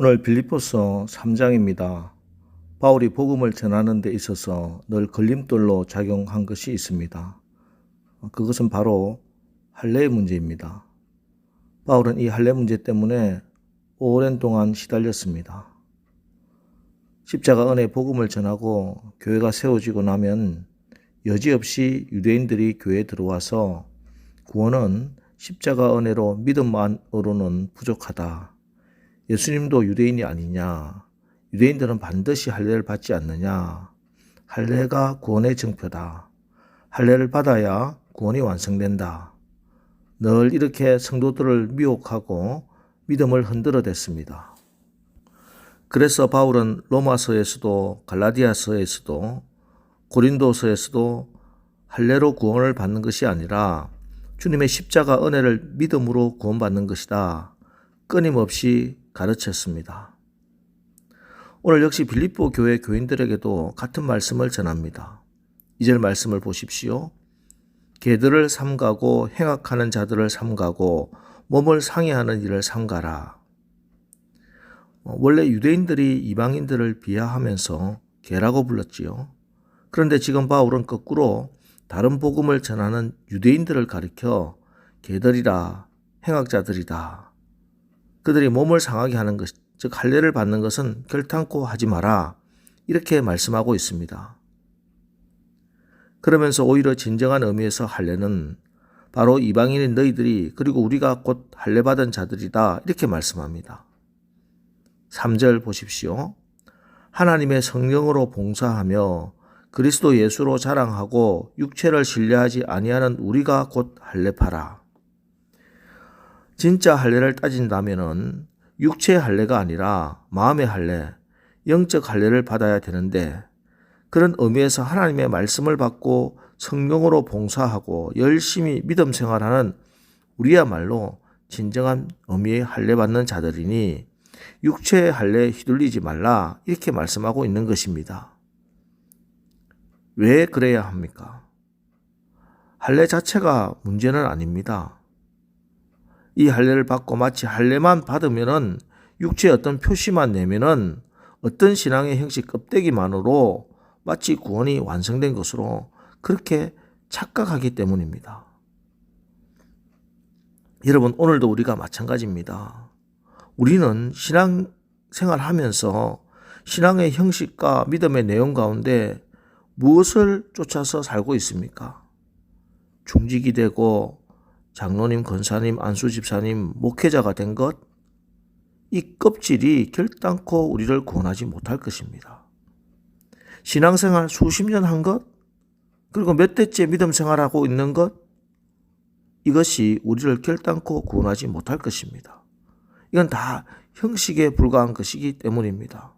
오늘 빌립보서 3장입니다. 바울이 복음을 전하는 데 있어서 늘 걸림돌로 작용한 것이 있습니다. 그것은 바로 할례의 문제입니다. 바울은 이 할례 문제 때문에 오랜 동안 시달렸습니다. 십자가 은혜의 복음을 전하고 교회가 세워지고 나면 여지없이 유대인들이 교회에 들어와서 구원은 십자가 은혜로 믿음만으로는 부족하다. 예수님도 유대인이 아니냐? 유대인들은 반드시 할례를 받지 않느냐? 할례가 구원의 증표다. 할례를 받아야 구원이 완성된다. 늘 이렇게 성도들을 미혹하고 믿음을 흔들어댔습니다. 그래서 바울은 로마서에서도 갈라디아서에서도 고린도서에서도 할례로 구원을 받는 것이 아니라 주님의 십자가 은혜를 믿음으로 구원받는 것이다. 끊임없이 가르쳤습니다. 오늘 역시 빌립보 교회 교인들에게도 같은 말씀을 전합니다. 2절 말씀을 보십시오. 개들을 삼가고 행악하는 자들을 삼가고 몸을 상해하는 일을 삼가라. 원래 유대인들이 이방인들을 비하하면서 개라고 불렀지요. 그런데 지금 바울은 거꾸로 다른 복음을 전하는 유대인들을 가리켜 개들이라, 행악자들이다. 그들이 몸을 상하게 하는 것, 즉 할례를 받는 것은 결탄코 하지 마라. 이렇게 말씀하고 있습니다. 그러면서 오히려 진정한 의미에서 할례는 바로 이방인인 너희들이 그리고 우리가 곧 할례 받은 자들이다. 이렇게 말씀합니다. 3절 보십시오. 하나님의 성령으로 봉사하며 그리스도 예수로 자랑하고 육체를 신뢰하지 아니하는 우리가 곧 할례파라. 진짜 할례를 따진다면은 육체의 할례가 아니라 마음의 할례, 영적 할례를 받아야 되는데 그런 의미에서 하나님의 말씀을 받고 성령으로 봉사하고 열심히 믿음 생활하는 우리야말로 진정한 의미의 할례 받는 자들이니 육체의 할례에 휘둘리지 말라 이렇게 말씀하고 있는 것입니다. 왜 그래야 합니까? 할례 자체가 문제는 아닙니다. 이 할례를 받고 마치 할례만 받으면은 육체의 어떤 표시만 내면은 어떤 신앙의 형식 껍데기만으로 마치 구원이 완성된 것으로 그렇게 착각하기 때문입니다. 여러분, 오늘도 우리가 마찬가지입니다. 우리는 신앙생활 하면서 신앙의 형식과 믿음의 내용 가운데 무엇을 쫓아서 살고 있습니까? 중직이 되고 장로님, 권사님, 안수집사님, 목회자가 된 것, 이 껍질이 결단코 우리를 구원하지 못할 것입니다. 신앙생활 수십 년 한 것, 그리고 몇 대째 믿음 생활하고 있는 것, 이것이 우리를 결단코 구원하지 못할 것입니다. 이건 다 형식에 불과한 것이기 때문입니다.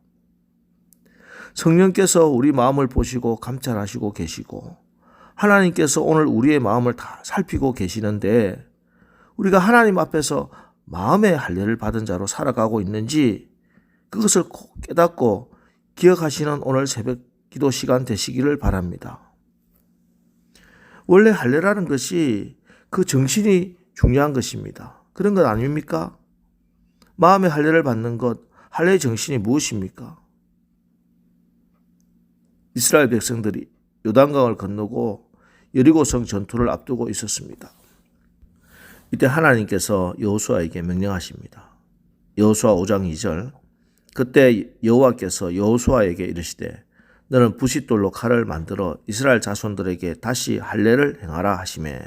성령께서 우리 마음을 보시고 감찰하시고 계시고 하나님께서 오늘 우리의 마음을 다 살피고 계시는데 우리가 하나님 앞에서 마음의 할례를 받은 자로 살아가고 있는지 그것을 꼭 깨닫고 기억하시는 오늘 새벽 기도 시간 되시기를 바랍니다. 원래 할례라는 것이 그 정신이 중요한 것입니다. 그런 것 아닙니까? 마음의 할례를 받는 것, 할례의 정신이 무엇입니까? 이스라엘 백성들이 요단강을 건너고 여리고성 전투를 앞두고 있었습니다. 이때 하나님께서 여호수아에게 명령하십니다. 여호수아 5장 2절. 그때 여호와께서 여호수아에게 이르시되 너는 부싯돌로 칼을 만들어 이스라엘 자손들에게 다시 할례를 행하라 하시매.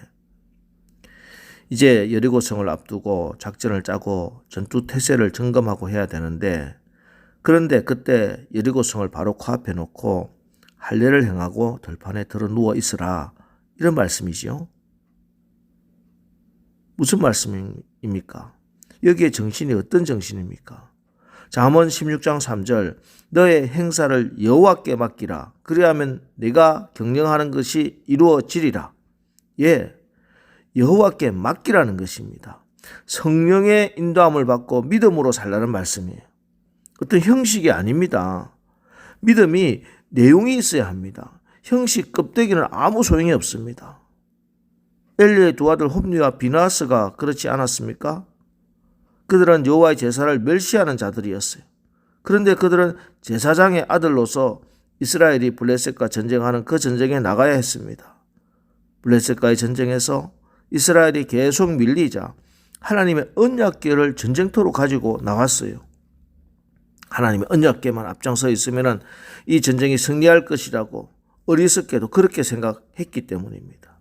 이제 여리고성을 앞두고 작전을 짜고 전투 태세를 점검하고 해야 되는데 그런데 그때 여리고성을 바로 코앞에 놓고 할례를 행하고 들판에 들어 누워 있으라. 이런 말씀이지요. 무슨 말씀입니까? 여기에 정신이 어떤 정신입니까? 잠언 16장 3절 너의 행사를 여호와께 맡기라. 그리하면 네가 경영하는 것이 이루어지리라. 예, 여호와께 맡기라는 것입니다. 성령의 인도함을 받고 믿음으로 살라는 말씀이에요. 어떤 형식이 아닙니다. 믿음이 내용이 있어야 합니다. 형식 껍데기는 아무 소용이 없습니다. 엘리의 두 아들 홉니와 비나스가 그렇지 않았습니까? 그들은 여호와의 제사를 멸시하는 자들이었어요. 그런데 그들은 제사장의 아들로서 이스라엘이 블레셋과 전쟁하는 그 전쟁에 나가야 했습니다. 블레셋과의 전쟁에서 이스라엘이 계속 밀리자 하나님의 언약궤를 전쟁터로 가지고 나왔어요. 하나님의 언약궤만 앞장서 있으면 이 전쟁이 승리할 것이라고 어리석게도 그렇게 생각했기 때문입니다.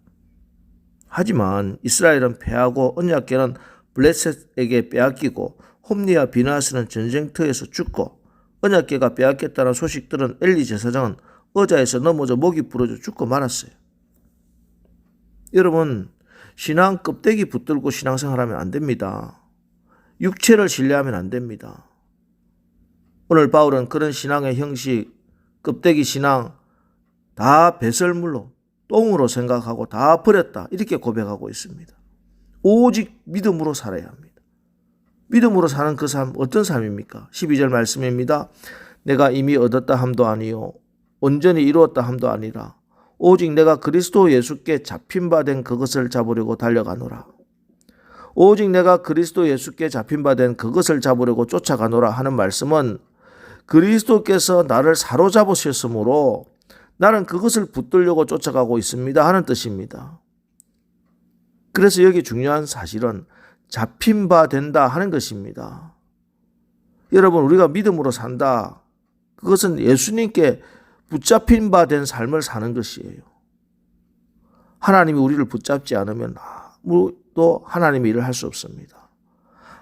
하지만 이스라엘은 패하고 언약궤는 블레셋에게 빼앗기고 홈리와 비나스는 전쟁터에서 죽고 언약궤가 빼앗겼다는 소식 들은 엘리 제사장은 의자에서 넘어져 목이 부러져 죽고 말았어요. 여러분, 신앙 껍데기 붙들고 신앙생활하면 안 됩니다. 육체를 신뢰하면 안 됩니다. 오늘 바울은 그런 신앙의 형식, 껍데기 신앙 다 배설물로 똥으로 생각하고 다 버렸다 이렇게 고백하고 있습니다. 오직 믿음으로 살아야 합니다. 믿음으로 사는 그 삶 어떤 삶입니까? 12절 말씀입니다. 내가 이미 얻었다 함도 아니요 온전히 이루었다 함도 아니라 오직 내가 그리스도 예수께 잡힌 바 된 그것을 잡으려고 달려가노라. 오직 내가 그리스도 예수께 잡힌 바 된 그것을 잡으려고 쫓아가노라 하는 말씀은 그리스도께서 나를 사로잡으셨으므로 나는 그것을 붙들려고 쫓아가고 있습니다 하는 뜻입니다. 그래서 여기 중요한 사실은 잡힌 바 된다 하는 것입니다. 여러분, 우리가 믿음으로 산다. 그것은 예수님께 붙잡힌 바 된 삶을 사는 것이에요. 하나님이 우리를 붙잡지 않으면 아무도 하나님의 일을 할 수 없습니다.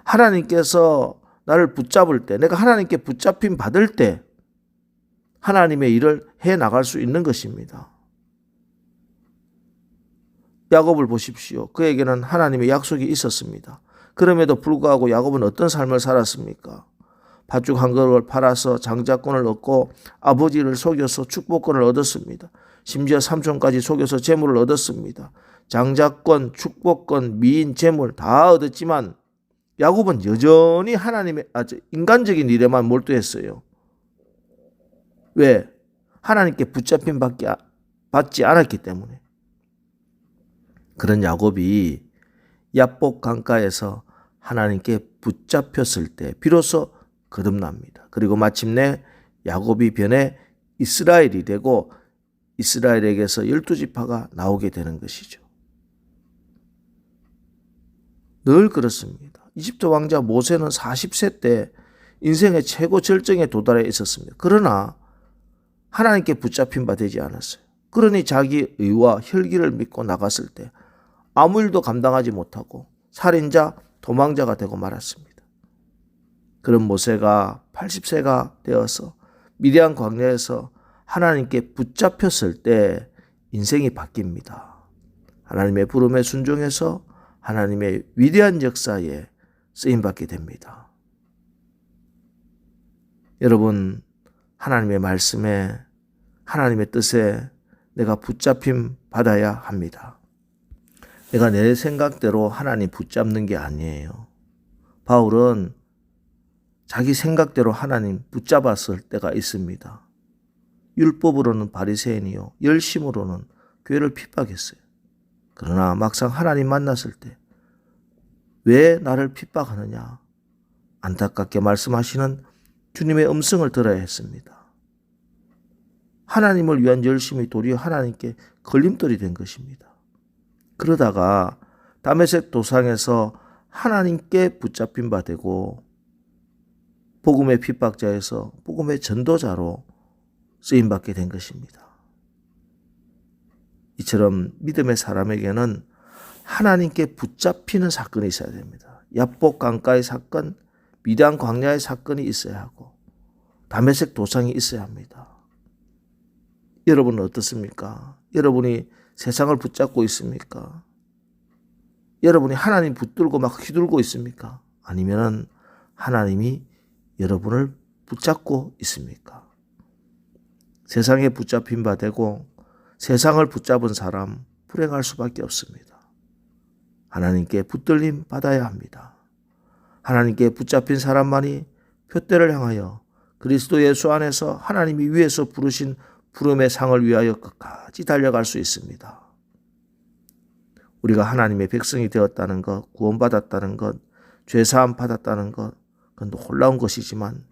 하나님께서 나를 붙잡을 때, 내가 하나님께 붙잡힘 받을 때 하나님의 일을 해 나갈 수 있는 것입니다. 야곱을 보십시오. 그에게는 하나님의 약속이 있었습니다. 그럼에도 불구하고 야곱은 어떤 삶을 살았습니까? 밭죽 한 그릇을 팔아서 장자권을 얻고 아버지를 속여서 축복권을 얻었습니다. 심지어 삼촌까지 속여서 재물을 얻었습니다. 장자권, 축복권, 미인, 재물 다 얻었지만 야곱은 여전히 하나님의 인간적인 일에만 몰두했어요. 왜? 하나님께 붙잡힘 받지 않았기 때문에. 그런 야곱이 야복 강가에서 하나님께 붙잡혔을 때 비로소 거듭납니다. 그리고 마침내 야곱이 변해 이스라엘이 되고 이스라엘에게서 12지파가 나오게 되는 것이죠. 늘 그렇습니다. 이집트 왕자 모세는 40세 때 인생의 최고 절정에 도달해 있었습니다. 그러나 하나님께 붙잡힌 바 되지 않았어요. 그러니 자기 의와 혈기를 믿고 나갔을 때 아무 일도 감당하지 못하고 살인자, 도망자가 되고 말았습니다. 그런 모세가 80세가 되어서 미디안 광야에서 하나님께 붙잡혔을 때 인생이 바뀝니다. 하나님의 부름에 순종해서 하나님의 위대한 역사에 쓰임받게 됩니다. 여러분, 하나님의 말씀에 하나님의 뜻에 내가 붙잡힘 받아야 합니다. 내가 내 생각대로 하나님 붙잡는 게 아니에요. 바울은 자기 생각대로 하나님 붙잡았을 때가 있습니다. 율법으로는 바리새인이요 열심으로는 교회를 핍박했어요. 그러나 막상 하나님 만났을 때 왜 나를 핍박하느냐 안타깝게 말씀하시는 주님의 음성을 들어야 했습니다. 하나님을 위한 열심이 도리어 하나님께 걸림돌이 된 것입니다. 그러다가 다메섹 도상에서 하나님께 붙잡힌 바 되고 복음의 핍박자에서 복음의 전도자로 쓰임받게 된 것입니다. 이처럼 믿음의 사람에게는 하나님께 붙잡히는 사건이 있어야 됩니다. 야복 강가의 사건, 미디안 광야의 사건이 있어야 하고 다메섹 도상이 있어야 합니다. 여러분은 어떻습니까? 여러분이 세상을 붙잡고 있습니까? 여러분이 하나님 붙들고 막 휘둘고 있습니까? 아니면 하나님이 여러분을 붙잡고 있습니까? 세상에 붙잡힌 바 되고 세상을 붙잡은 사람 불행할 수밖에 없습니다. 하나님께 붙들림 받아야 합니다. 하나님께 붙잡힌 사람만이 표대를 향하여 그리스도 예수 안에서 하나님이 위에서 부르신 부름의 상을 위하여 끝까지 달려갈 수 있습니다. 우리가 하나님의 백성이 되었다는 것, 구원받았다는 것, 죄사함 받았다는 것, 그건 놀라운 것이지만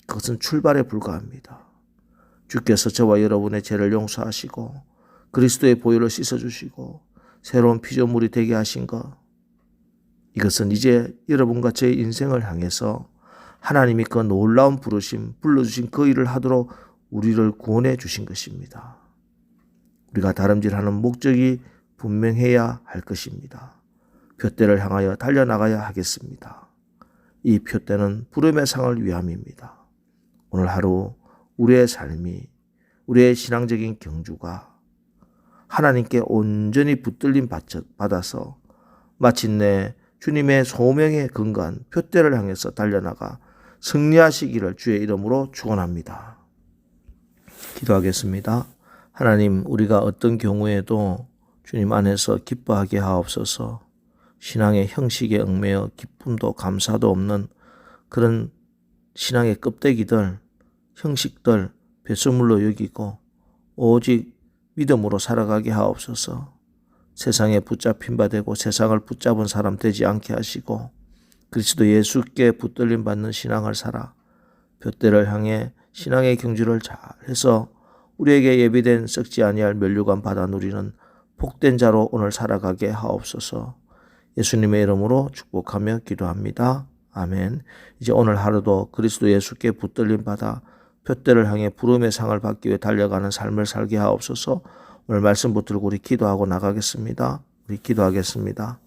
그것은 출발에 불과합니다. 주께서 저와 여러분의 죄를 용서하시고 그리스도의 보혈로 씻어주시고 새로운 피조물이 되게 하신 것, 이것은 이제 여러분과 제 인생을 향해서 하나님이 그 놀라운 부르심, 불러주신 그 일을 하도록 우리를 구원해 주신 것입니다. 우리가 다름질하는 목적이 분명해야 할 것입니다. 표대를 향하여 달려나가야 하겠습니다. 이 표대는 부름의 상을 위함입니다. 오늘 하루 우리의 삶이, 우리의 신앙적인 경주가 하나님께 온전히 붙들림 받아서 마침내 주님의 소명에 근거한 표대를 향해서 달려나가 승리하시기를 주의 이름으로 축원합니다. 기도하겠습니다. 하나님, 우리가 어떤 경우에도 주님 안에서 기뻐하게 하옵소서. 신앙의 형식에 얽매여 기쁨도 감사도 없는 그런 신앙의 껍데기들, 형식들 배설물로 여기고 오직 믿음으로 살아가게 하옵소서. 세상에 붙잡힌 바 되고 세상을 붙잡은 사람 되지 않게 하시고 그리스도 예수께 붙들림 받는 신앙을 살아 둯대를 향해 신앙의 경주를 잘해서 우리에게 예비된 썩지 아니할 면류관 받아 누리는 복된 자로 오늘 살아가게 하옵소서. 예수님의 이름으로 축복하며 기도합니다. 아멘. 이제 오늘 하루도 그리스도 예수께 붙들림 받아 둯대를 향해 부름의 상을 받기 위해 달려가는 삶을 살게 하옵소서. 오늘 말씀 붙들고 우리 기도하고 나가겠습니다. 우리 기도하겠습니다.